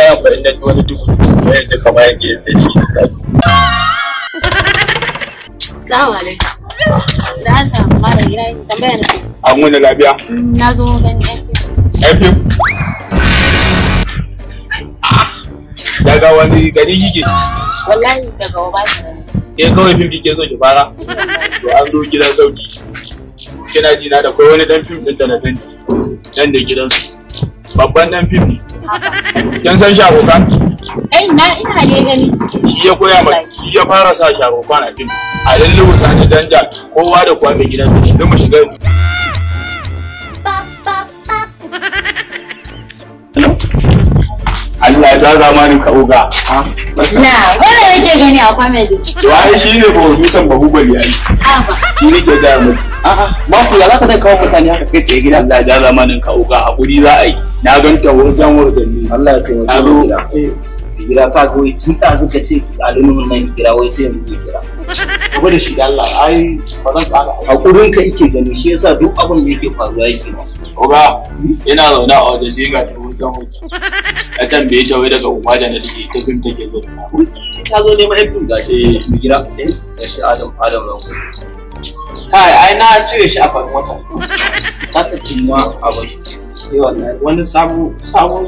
bayan ba inda wani dubu yanzu kamar yake da shi. Assalamu alaikum. Da Allah mara gida tambaya na. An wani lafiya? Na zo ganin Efim. Daga wani gari kike? Wallahi daga Obasa. Ke kawai fim kike so ki fara? To an zo gidan sauki. Kina ji na da kai wani dan fim din da na sani. Dan da gidansu. Babban dan fim ne. Kin san Sharukan? Ina ne gani. Shi ya koya maka, shi ya fara sa Sharukan a fim. A lallu sani danja kowa da kowa mai gidan su. Duk mu shiga. Allah ya zaza mani ka uga. Na, wanda yake gani a comedy. To ai shi ne ba musan bahubali ai. Aba. Shi ne ke da mu. Ba ku ya zaka dai kawo mutane haka kai tsaye gida. Allah ya zaza mani ka uga hakuri za a yi. Na ganta wajen ne. Allah ya taimake gida ka goyi tun da zuka ce alumin nan kira wai sai mu kira. Gaba da shi da Allah ai ba zan kara. Hakurin ka yake gani shi yasa duk abin da yake faruwa yake ba. Uga ina zaune a waje sai ga ta wajen. A tambaye ta wai daga uwajen da take ta fim take zo. Ta zo neman yan fim gashi mu gida gashi Adam nan. Kai ai na cire shi a farin wata. Kasa cinwa a bashi. Wallahi wani sabon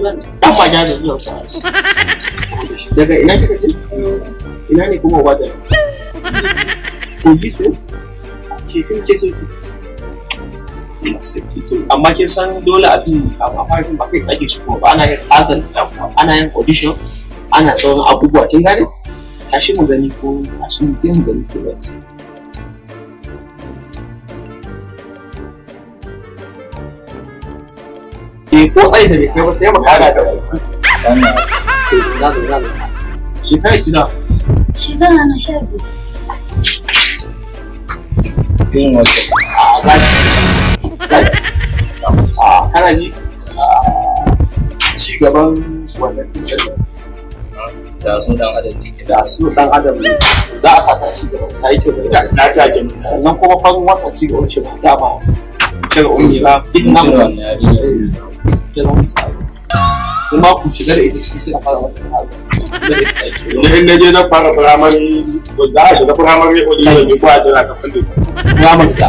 zan dan maja da zuwa sa. Daga ina kika ce? Ina ne kuma wajen? Police ne? Ke kin ke so ki? Amma kin san dole abin a farkon ba kai kage shi kuma ba ana yin azal ana yin audition ana sauran abubuwa kin gane? Tashi mu gani ko tashi mu gani ko ba. Ko tsaye da bai kai ba sai mu kara da wannan shekara kina Shekara na 12. yin wata kana ji ci gaban wannan kisar da su dan adam ne da su dan adam ne za a sata ci gaba ta yi kyau da na ta gani sannan kuma farin wata ci gaba ce ba ta ba cire umira ita na mutum ta zama tsari kuma ku shiga da ita ciki sai a fara wata in na je zan fara firamare za a shiga firamare ko ne ko a jira kafin da firamare da